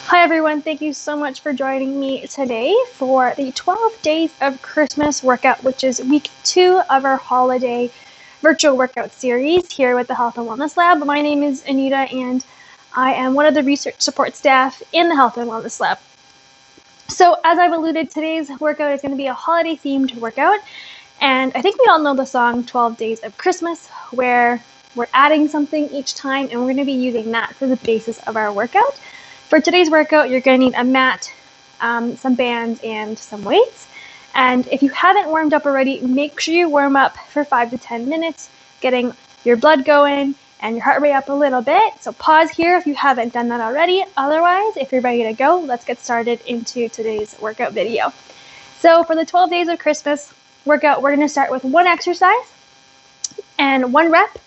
Hi everyone, thank you so much for joining me today for the 12 Days of Christmas workout, which is week 2 of our holiday virtual workout series here with the Health and Wellness Lab. My name is Anita and I am one of the research support staff in the Health and Wellness Lab. So as I've alluded, today's workout is going to be a holiday themed workout, and I think we all know the song 12 Days of Christmas, where we're adding something each time and we're going to be using that for the basis of our workout. For today's workout, you're going to need a mat, some bands, and some weights. And if you haven't warmed up already, make sure you warm up for 5 to 10 minutes, getting your blood going and your heart rate up a little bit. So pause here if you haven't done that already. Otherwise, if you're ready to go, let's get started into today's workout video. So for the 12 Days of Christmas workout, we're going to start with one exercise and one rep.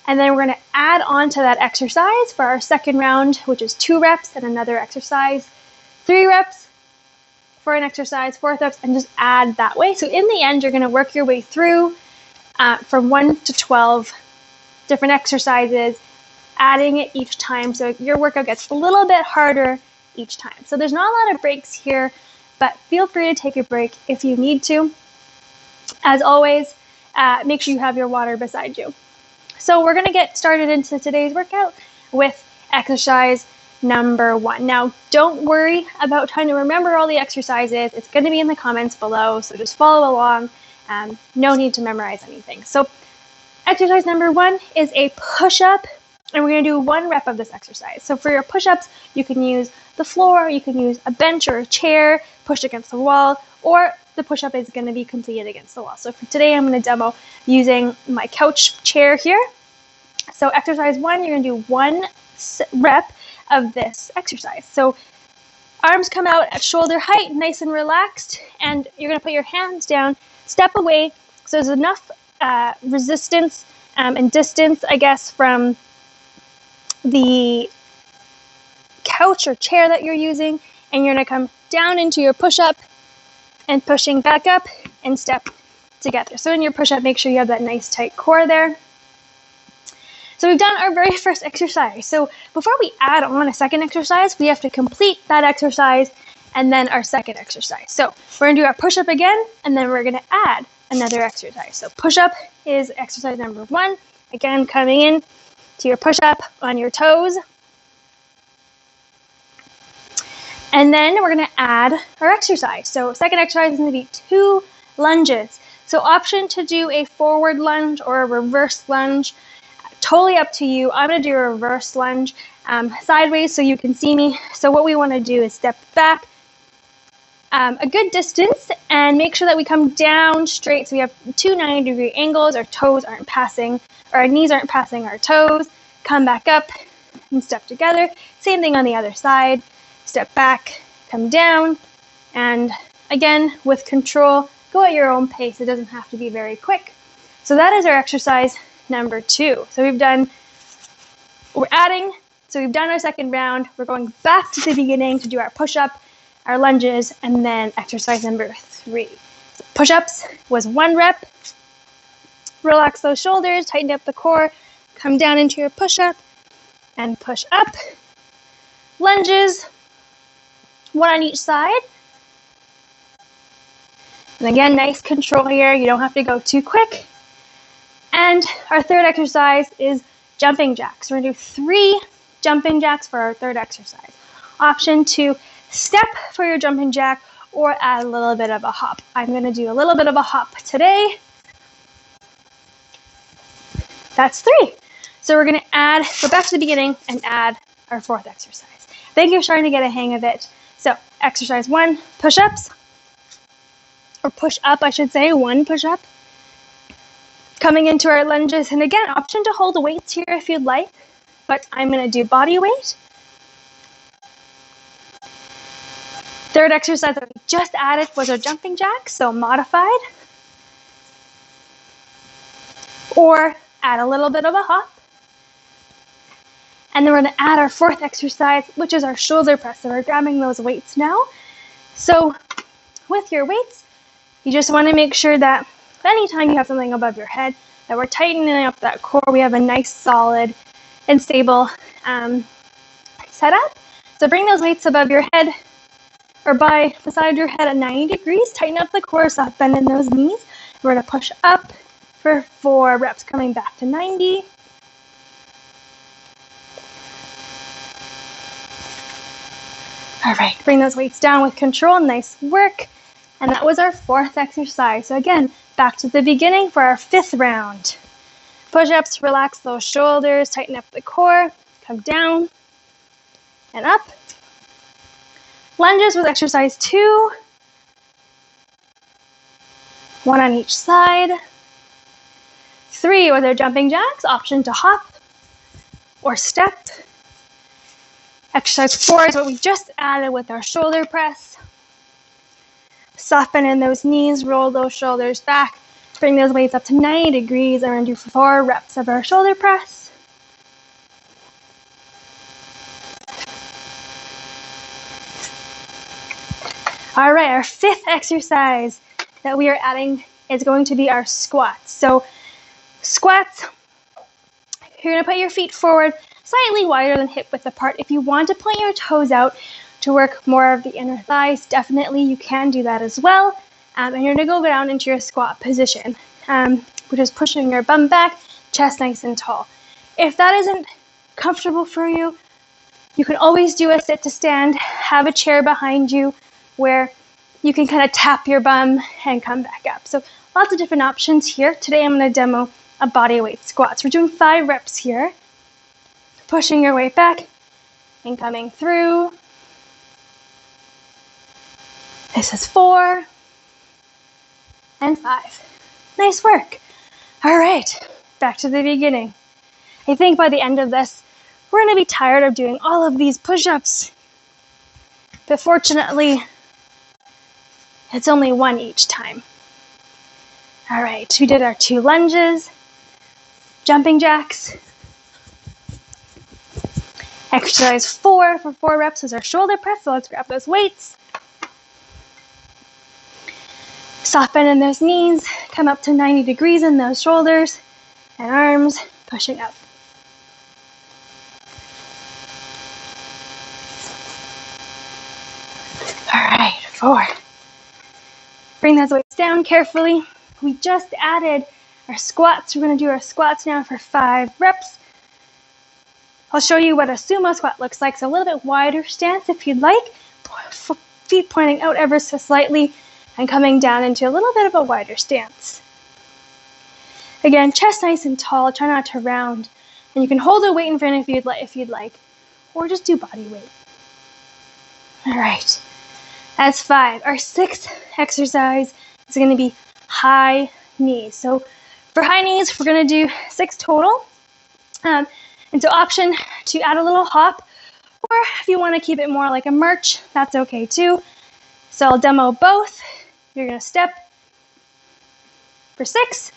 And then we're going to add on to that exercise for our second round, which is 2 reps and another exercise, 3 reps for an exercise, 4 reps, and just add that way. So in the end, you're going to work your way through from 1 to 12 different exercises, adding it each time. So your workout gets a little bit harder each time. So there's not a lot of breaks here, but feel free to take a break if you need to. As always, make sure you have your water beside you. So we're going to get started into today's workout with exercise number 1. Now, don't worry about trying to remember all the exercises. It's going to be in the comments below, so just follow along. No need to memorize anything. So exercise number 1 is a push-up, and we're going to do 1 rep of this exercise. So for your push-ups, you can use the floor, you can use a bench or a chair, pushed against the wall, or the push-up is going to be completed against the wall. So for today, I'm going to demo using my couch chair here. So exercise 1, you're going to do 1 rep of this exercise. So arms come out at shoulder height, nice and relaxed, and you're going to put your hands down, step away, so there's enough resistance and distance, I guess, from the couch or chair that you're using, and you're going to come down into your push-up and pushing back up and step together. So in your push-up, make sure you have that nice tight core there. So we've done our very first exercise. So before we add on a second exercise, we have to complete that exercise and then our second exercise. So we're gonna do our push-up again, and then we're gonna add another exercise. So push-up is exercise number 1. Again, coming in to your push-up on your toes. And then we're going to add our exercise. So second exercise is going to be 2 lunges. So option to do a forward lunge or a reverse lunge. Totally up to you. I'm going to do a reverse lunge sideways so you can see me. So what we want to do is step back a good distance and make sure that we come down straight. So we have 2 90-degree angles. Our toes aren't passing, or our knees aren't passing our toes. Come back up and step together. Same thing on the other side. Step back, come down, and again, with control, go at your own pace. It doesn't have to be very quick. So that is our exercise number 2. So we've done our second round. We're going back to the beginning to do our push-up, our lunges, and then exercise number 3. So push-ups was 1 rep. Relax those shoulders, tighten up the core, come down into your push-up, and push up. Lunges, 1 on each side. And again, nice control here. You don't have to go too quick. And our third exercise is jumping jacks. We're going to do 3 jumping jacks for our third exercise. Option to step for your jumping jack or add a little bit of a hop. I'm going to do a little bit of a hop today. That's 3. So we're going to go back to the beginning and add our 4th exercise. I think you're starting to get a hang of it. So exercise 1, push-ups, or push up, I should say, 1 push-up. Coming into our lunges, and again, option to hold the weights here if you'd like, but I'm going to do body weight. Third exercise that we just added was our jumping jack, so modified. Or add a little bit of a hop. And then we're going to add our 4th exercise, which is our shoulder press. So we're grabbing those weights now. So with your weights, you just want to make sure that anytime you have something above your head, that we're tightening up that core. We have a nice, solid, and stable setup. So bring those weights above your head or beside your head at 90 degrees. Tighten up the core, soft bend in those knees. We're going to push up for 4 reps, coming back to 90. All right, bring those weights down with control. Nice work. And that was our 4th exercise. So again, back to the beginning for our 5th round. Push-ups, relax those shoulders, tighten up the core, come down and up. Lunges with exercise 2. 1 on each side. 3 with our jumping jacks, option to hop or step. Exercise 4 is what we just added with our shoulder press. Soften in those knees, roll those shoulders back. Bring those weights up to 90 degrees, and we're going to do 4 reps of our shoulder press. All right, our 5th exercise that we are adding is going to be our squats. So squats, you're going to put your feet forward, slightly wider than hip width apart. If you want to point your toes out to work more of the inner thighs, definitely you can do that as well. And you're going to go down into your squat position, which is pushing your bum back, chest nice and tall. If that isn't comfortable for you, you can always do a sit to stand, have a chair behind you where you can kind of tap your bum and come back up. So lots of different options here. Today I'm going to demo a bodyweight squats. We're doing 5 reps here. Pushing your weight back and coming through. This is 4 and 5. Nice work. All right, back to the beginning. I think by the end of this, we're going to be tired of doing all of these push-ups. But fortunately, it's only 1 each time. All right, we did our 2 lunges, jumping jacks. Exercise 4 for 4 reps is our shoulder press, so let's grab those weights. Soft bend in those knees, come up to 90 degrees in those shoulders and arms, pushing up. All right, 4. Bring those weights down carefully. We just added our squats. We're going to do our squats now for 5 reps. I'll show you what a sumo squat looks like. So a little bit wider stance if you'd like. Feet pointing out ever so slightly and coming down into a little bit of a wider stance. Again, chest nice and tall. Try not to round. And you can hold a weight in front if you'd like. Or just do body weight. All right. That's 5. Our 6th exercise is going to be high knees. So for high knees, we're going to do 6 total. And so option to add a little hop, or if you want to keep it more like a march, that's okay too. So I'll demo both. You're going to step for 6,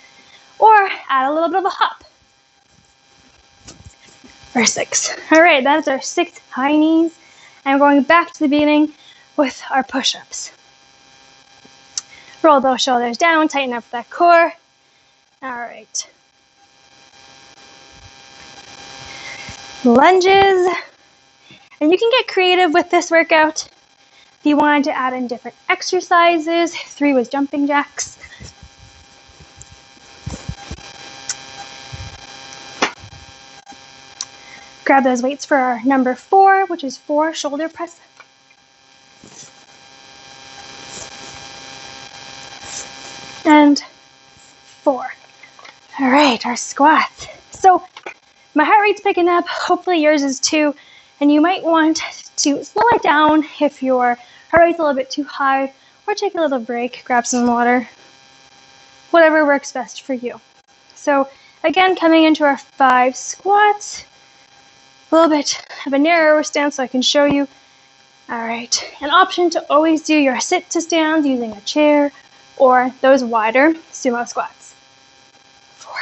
or add a little bit of a hop for 6. All right, that's our 6 high knees. And we're going back to the beginning with our push-ups. Roll those shoulders down, tighten up that core. All right. Lunges, and you can get creative with this workout. If you wanted to add in different exercises, 3 was jumping jacks. Grab those weights for our number 4, which is 4 shoulder press. And 4. All right, our squats. So my heart rate's picking up, hopefully yours is too, and you might want to slow it down if your heart rate's a little bit too high, or take a little break, grab some water, whatever works best for you. So again, coming into our 5 squats, a little bit of a narrower stance so I can show you. All right, an option to always do your sit to stand using a chair, or those wider sumo squats. 4.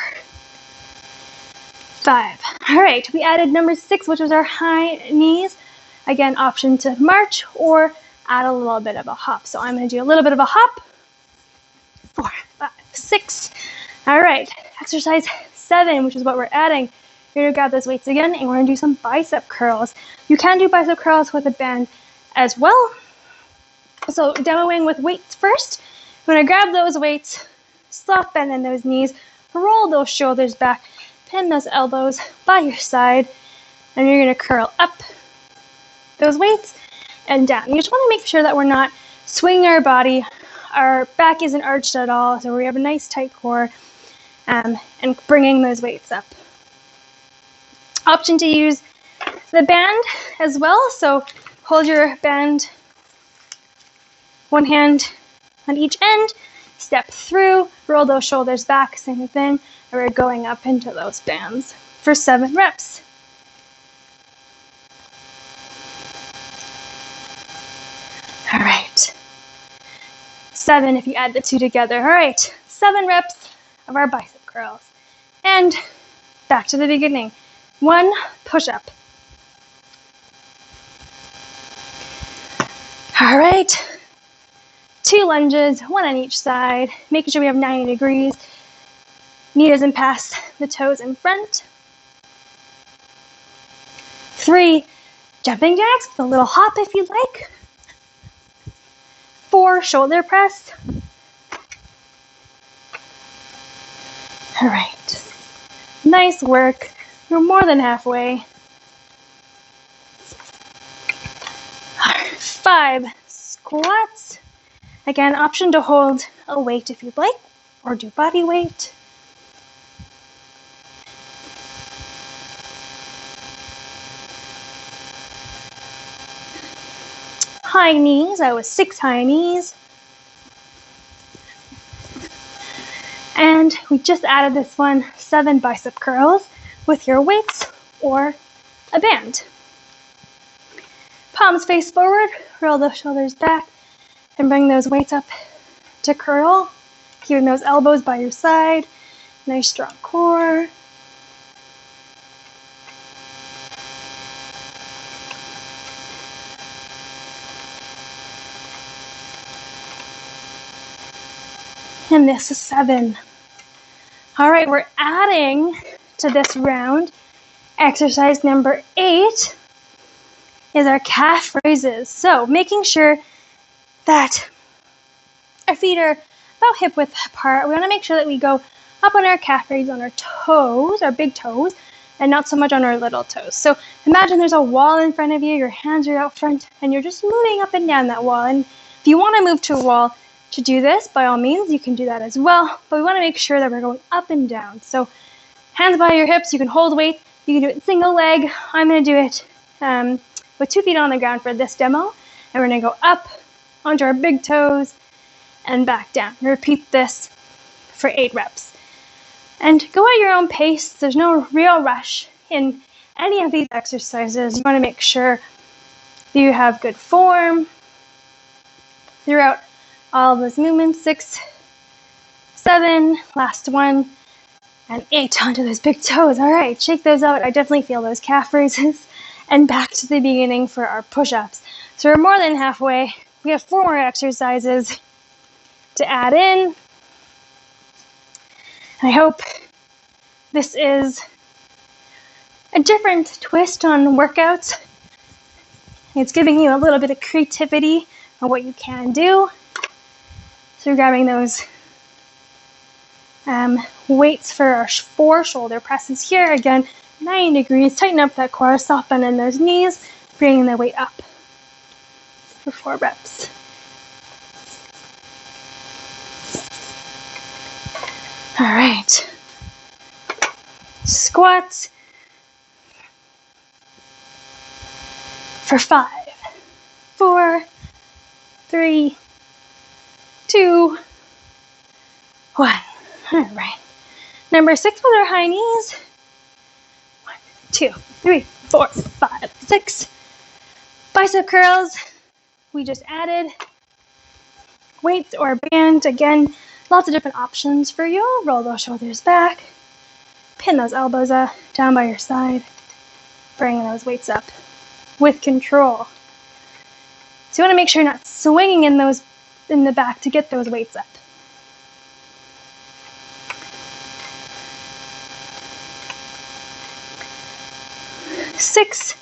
5. All right, we added number 6, which was our high knees. Again, option to march or add a little bit of a hop. So I'm going to do a little bit of a hop. 4, 5, 6. All right, exercise 7, which is what we're adding, You're gonna grab those weights again, and we're gonna do some bicep curls. You can do bicep curls with a band as well. So demoing with weights first. You're gonna grab those weights, soft bend in those knees, roll those shoulders back, pin those elbows by your side, and you're gonna curl up those weights and down. You just wanna make sure that we're not swinging our body. Our back isn't arched at all, so we have a nice tight core, and bringing those weights up. Option to use the band as well, so hold your band, one hand on each end, step through, roll those shoulders back, same thing, and we're going up into those bands for 7 reps. All right, 7 if you add the 2 together. All right, 7 reps of our bicep curls. And back to the beginning. 1 push-up. All right, 2 lunges, 1 on each side, making sure we have 90 degrees. Knee doesn't pass the toes in front. 3 jumping jacks with a little hop if you'd like. 4 shoulder press. All right, nice work. You're more than halfway. 5 squats. Again, option to hold a weight if you'd like, or do body weight. High knees, that was 6 high knees. And we just added this one, 7 bicep curls with your weights or a band. Palms face forward, roll those shoulders back, and bring those weights up to curl. Keeping those elbows by your side, nice strong core. And this is 7. All right, we're adding to this round. Exercise number 8 is our calf raises. So making sure that our feet are about hip width apart. We want to make sure that we go up on our calf raises on our toes, our big toes, and not so much on our little toes. So imagine there's a wall in front of you, your hands are out front, and you're just moving up and down that wall. And if you want to move to a wall to do this, by all means, you can do that as well. But we want to make sure that we're going up and down. So hands by your hips, you can hold weight, you can do it single leg. I'm going to do it with 2 feet on the ground for this demo. And we're going to go up onto our big toes and back down. Repeat this for 8 reps. And go at your own pace. There's no real rush in any of these exercises. You want to make sure that you have good form throughout all of those movements. 6, 7, last one, and 8 onto those big toes. All right, shake those out. I definitely feel those calf raises. And back to the beginning for our push-ups. So we're more than halfway. We have 4 more exercises to add in. I hope this is a different twist on workouts. It's giving you a little bit of creativity on what you can do. So we're grabbing those weights for our 4 shoulder presses here. Again, 90 degrees. Tighten up that core, soft bend in those knees, bringing the weight up for 4 reps. All right. Squats for 5, 4, 3, 2, 1. All right. Number 6 with our high knees. 1, 2, 3, 4, 5, 6. Bicep curls. We just added weights or band. Again, lots of different options for you. Roll those shoulders back. Pin those elbows down by your side. Bring those weights up with control. So you want to make sure you're not swinging in the back to get those weights up. 6.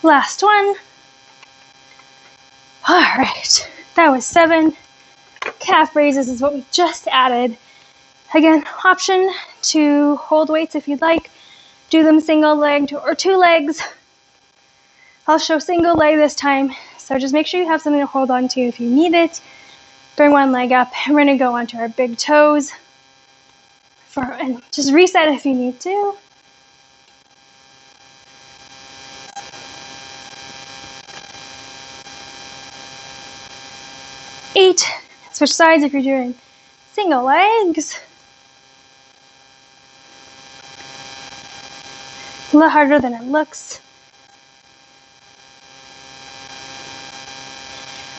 Last one. All right, that was 7. Calf raises is what we just added. Again, option to hold weights if you'd like. Do them single-legged or 2 legs. I'll show single leg this time, so just make sure you have something to hold on to if you need it. Bring one leg up, and we're going to go onto our big toes. And just reset if you need to. Eight. Switch sides if you're doing single legs. A little harder than it looks.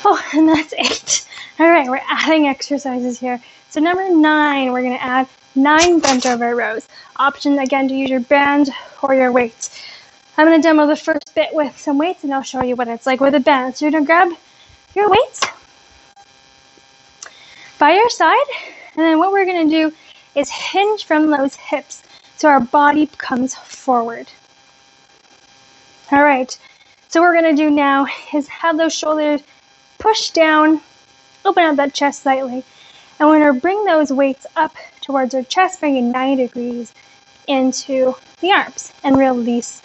Oh, and that's 8. All right, we're adding exercises here. So number 9, we're going to add 9 bent over rows. Option again to use your band or your weights. I'm going to demo the first bit with some weights, and I'll show you what it's like with a band. So you're going to grab your weights by your side, and then what we're going to do is hinge from those hips so our body comes forward. All right, so what we're going to do now is have those shoulders push down, open up that chest slightly, and we're going to bring those weights up towards our chest, bringing 90 degrees into the arms, and release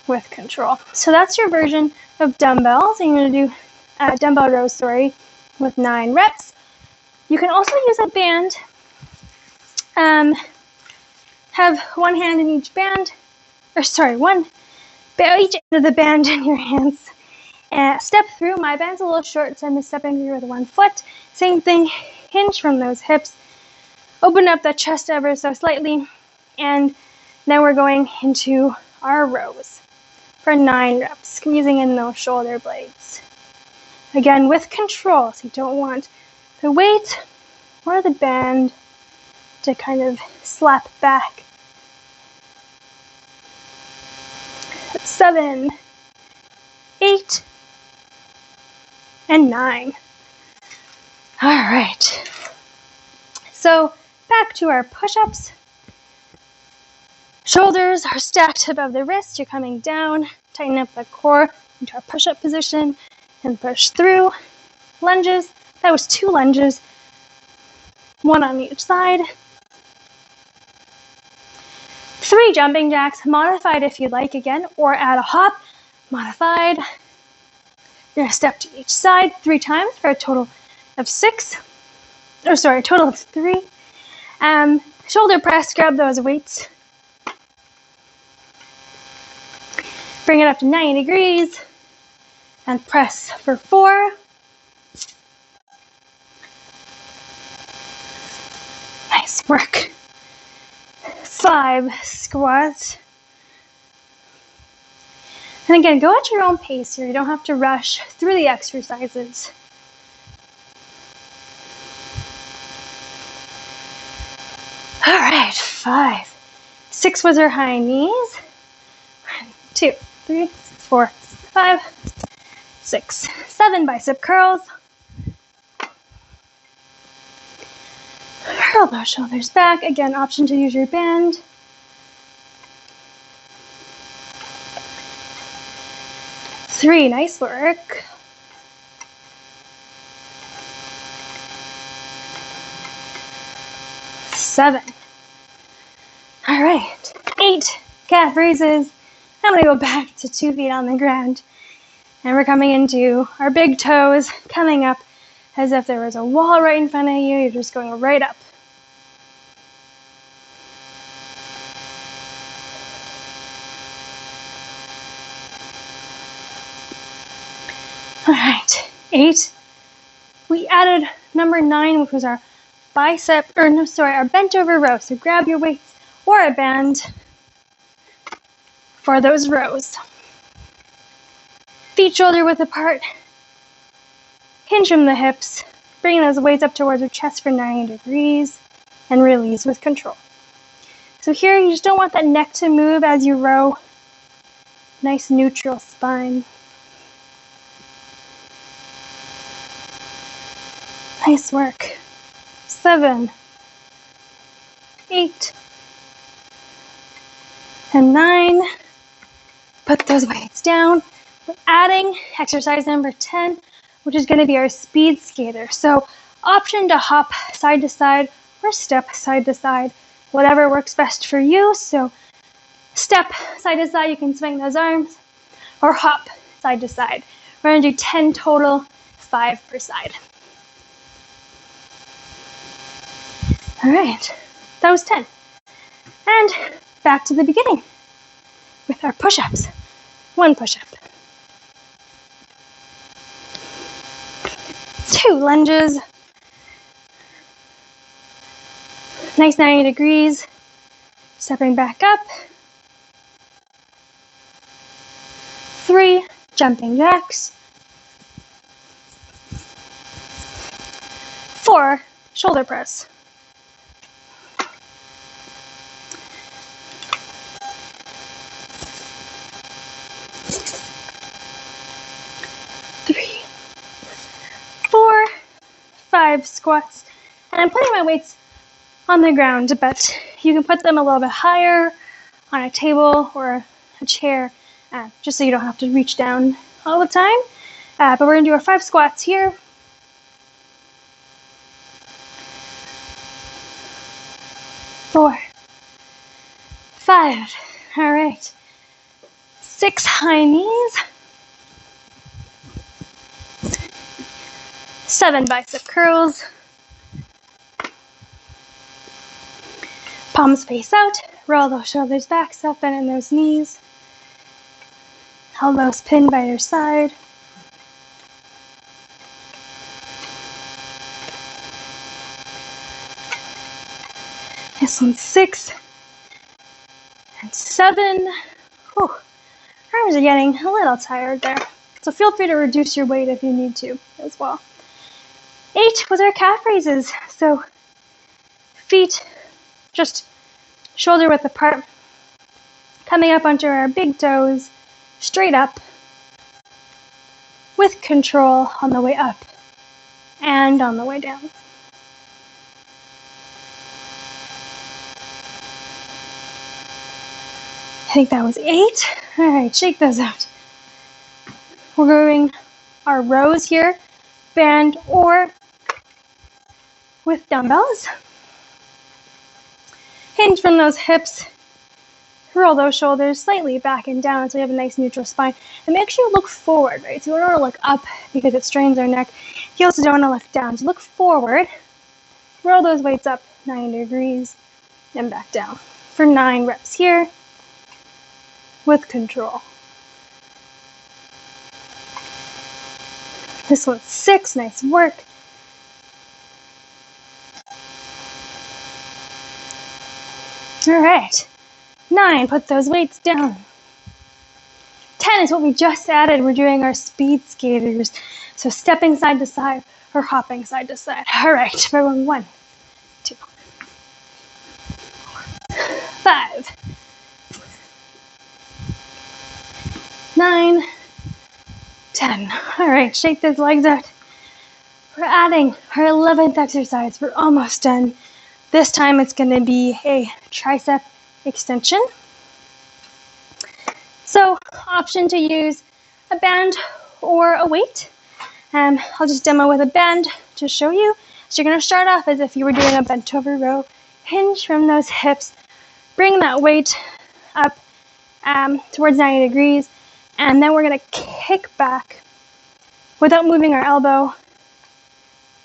with control. So that's your version of dumbbells. And you're going to do dumbbell rows, with 9 reps. You can also use a band. Have one hand in each band, each end of the band in your hands. Step through. My band's a little short, so I'm stepping through with 1 foot. Same thing, hinge from those hips. Open up that chest ever so slightly. And now we're going into our rows for 9 reps, squeezing in those shoulder blades. Again, with control, so you don't want the weight or the band to kind of slap back. 7, 8, and 9. All right. So back to our push-ups. Shoulders are stacked above the wrists. You're coming down. Tighten up the core into our push-up position and push through. Lunges. That was 2 lunges. 1 on each side. 3 jumping jacks, modified if you'd like again, or add a hop, modified. You're going to step to each side 3 times for a total of 3. Shoulder press, grab those weights. Bring it up to 90 degrees and press for 4. Nice work. 5 squats. And again, go at your own pace here. You don't have to rush through the exercises. All right, 5. 6 was our high knees. 1, 2, 3, 4, 5, 6, 7 bicep curls. Curl those shoulders back. Again, option to use your band. Three, nice work. 7. All right, 8 calf raises. I'm gonna go back to 2 feet on the ground. And we're coming into our big toes, coming up as if there was a wall right in front of you. You're just going right up. All right, 8. We added number 9, which was our our bent over row. So grab your weights or a band for those rows. Feet shoulder width apart. Hinge from the hips. Bring those weights up towards your chest for 90 degrees and release with control. So here you just don't want that neck to move as you row. Nice neutral spine. Nice work. 7, 8, and 9. Put those weights down. We're adding exercise number 10, which is going to be our speed skater. So option to hop side to side or step side to side, whatever works best for you. So step side to side, you can swing those arms, or hop side to side. We're going to do 10 total, 5 per side. All right, that was 10. And back to the beginning with our push-ups. 1 push-up. 2 lunges. Nice 90 degrees. Stepping back up. 3 jumping jacks. 4 shoulder press. 5 squats, and I'm putting my weights on the ground, but you can put them a little bit higher on a table or a chair, just so you don't have to reach down all the time. But we're going to do our 5 squats here. 4, 5, all right. 6 high knees. 7 bicep curls. Palms face out. Roll those shoulders back, self bend in those knees. Elbows pinned by your side. This one's 6 and 7. Whew. Arms are getting a little tired there. So feel free to reduce your weight if you need to as well. 8 was our calf raises. So feet just shoulder width apart, coming up onto our big toes, straight up, with control on the way up and on the way down. I think that was 8. All right, shake those out. We're doing our rows here, band or with dumbbells. Hinge from those hips. Roll those shoulders slightly back and down so you have a nice neutral spine. And make sure you look forward, right? So we don't want to look up because it strains our neck. You also don't want to look down. So look forward. Roll those weights up 90 degrees and back down. For 9 reps here with control. This one's 6. Nice work. All right. 9, put those weights down. 10 is what we just added. We're doing our speed skaters. So stepping side to side or hopping side to side. All right, everyone, 1, 2, 5, 9, 10. All right, shake those legs out. We're adding our 11th exercise. We're almost done. This time it's going to be a tricep extension. So, option to use a band or a weight. I'll just demo with a band to show you. So you're going to start off as if you were doing a bent over row. Hinge from those hips. Bring that weight up towards 90 degrees. And then we're going to kick back without moving our elbow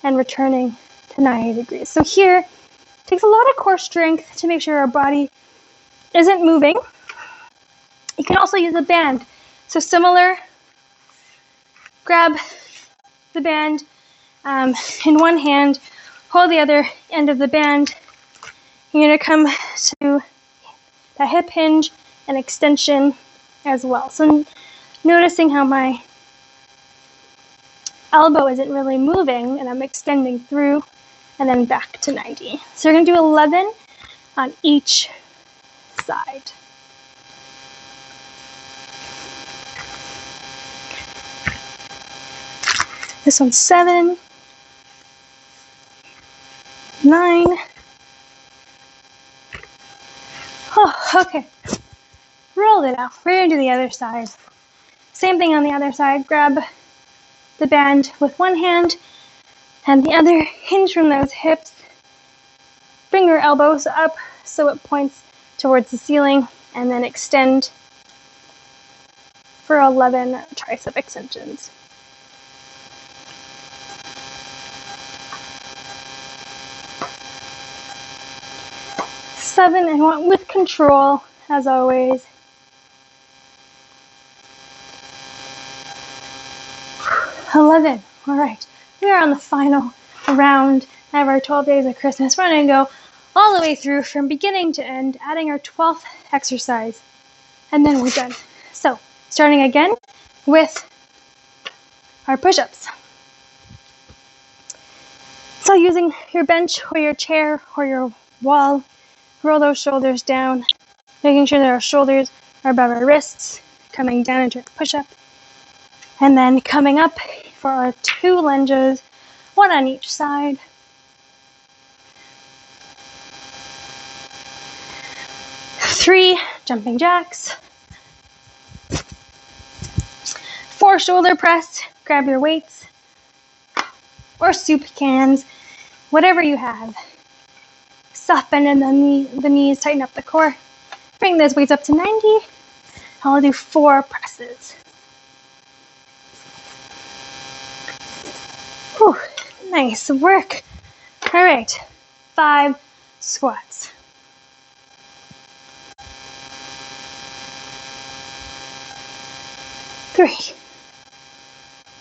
and returning to 90 degrees. So here, it takes a lot of core strength to make sure our body isn't moving. You can also use a band. So similar, grab the band in one hand, hold the other end of the band. You're going to come to the hip hinge and extension as well. So noticing how my elbow isn't really moving and I'm extending through and then back to 90. So you're going to do 11 on each side. This one's 7, 9. Oh, okay. roll it out. We're going to do the other side. Same thing on the other side. Grab the band with one hand and the other. Hinge from those hips. Bring your elbows up so it points towards the ceiling, and then extend for 11 tricep extensions. Seven, and one with control, as always. 11. All right, we are on the final round of our 12 days of Christmas. We're going to go all the way through from beginning to end, adding our 12th exercise, and then we're done. So, starting again with our push-ups. So using your bench or your chair or your wall, roll those shoulders down, making sure that our shoulders are above our wrists, coming down into a push-up, and then coming up for our 2 lunges, one on each side. Three jumping jacks. 4 shoulder press. Grab your weights or soup cans, whatever you have. Soft bend in the knees, tighten up the core. Bring those weights up to 90. I'll do 4 presses. Whew, nice work. All right, 5 squats. 3,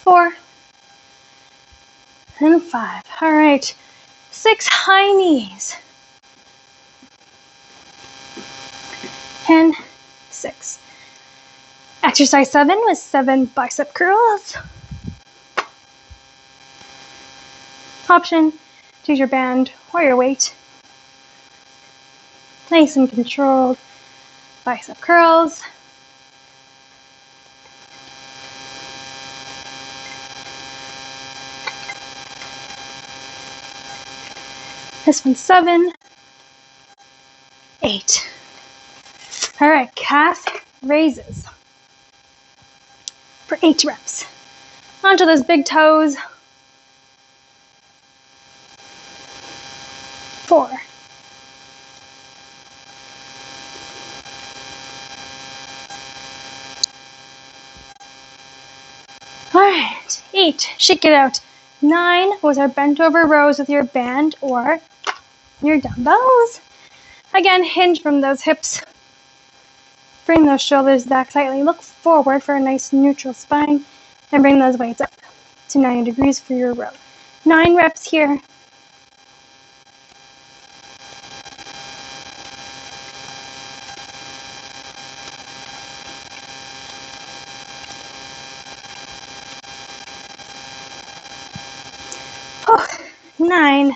4, and 5. All right, 6 high knees. And 6. Exercise 7 was 7 bicep curls. Option, choose your band or your weight. Nice and controlled bicep curls. This one's 7, 8. All right, calf raises for 8 reps. Onto those big toes. 4. All right, 8. Shake it out. 9 was our bent over rows with your band or your dumbbells. Again, hinge from those hips. Bring those shoulders back slightly. Look forward for a nice neutral spine. And bring those weights up to 90 degrees for your row. 9 reps here. Oh, 9.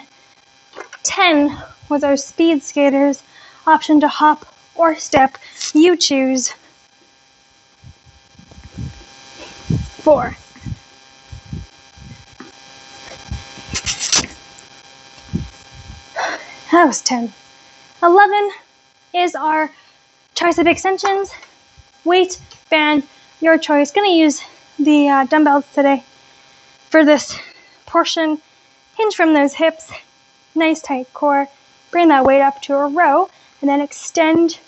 10 was our speed skaters. Option to hop or step. You choose. 4. That was 10. 11 is our tricep extensions. Weight, band, your choice. Gonna use the dumbbells today for this portion. Hinge from those hips. Nice tight core. Bring that weight up to a row and then extend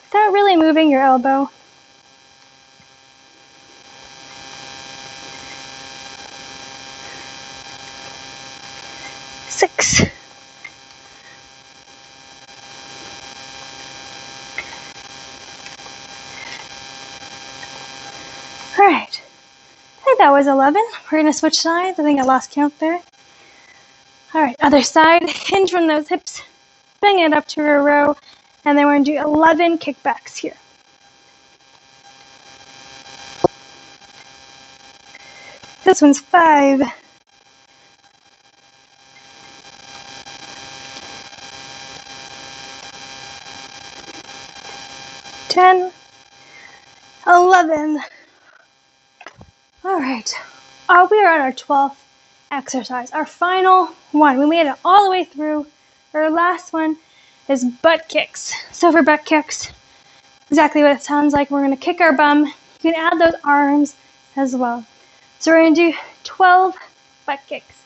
without really moving your elbow. Six. All right. I think that was 11. We're going to switch sides. I think I lost count there. All right, other side. Hinge from those hips. Bring it up to a row. And then we're going to do 11 kickbacks here. This one's 5. 10, 11. All right, we are at our 12th exercise, our final one. We made it all the way through. Our last one is butt kicks. So for butt kicks, exactly what it sounds like. We're going to kick our bum. You can add those arms as well. So we're going to do 12 butt kicks.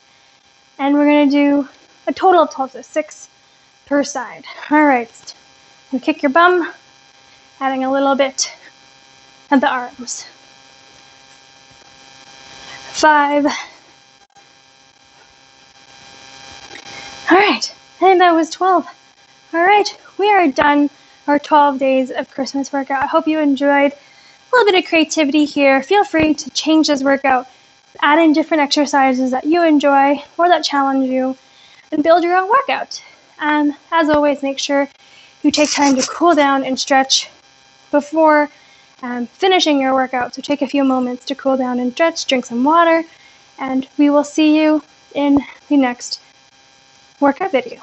And we're going to do a total of 12, so 6 per side. All right. You kick your bum, adding a little bit of the arms. 5. All right. I think that was 12. All right. We are done our 12 days of Christmas workout. I hope you enjoyed a little bit of creativity here. Feel free to change this workout, add in different exercises that you enjoy or that challenge you, and build your own workout. As always, make sure you take time to cool down and stretch before finishing your workout. So take a few moments to cool down and stretch, drink some water, and we will see you in the next workout video.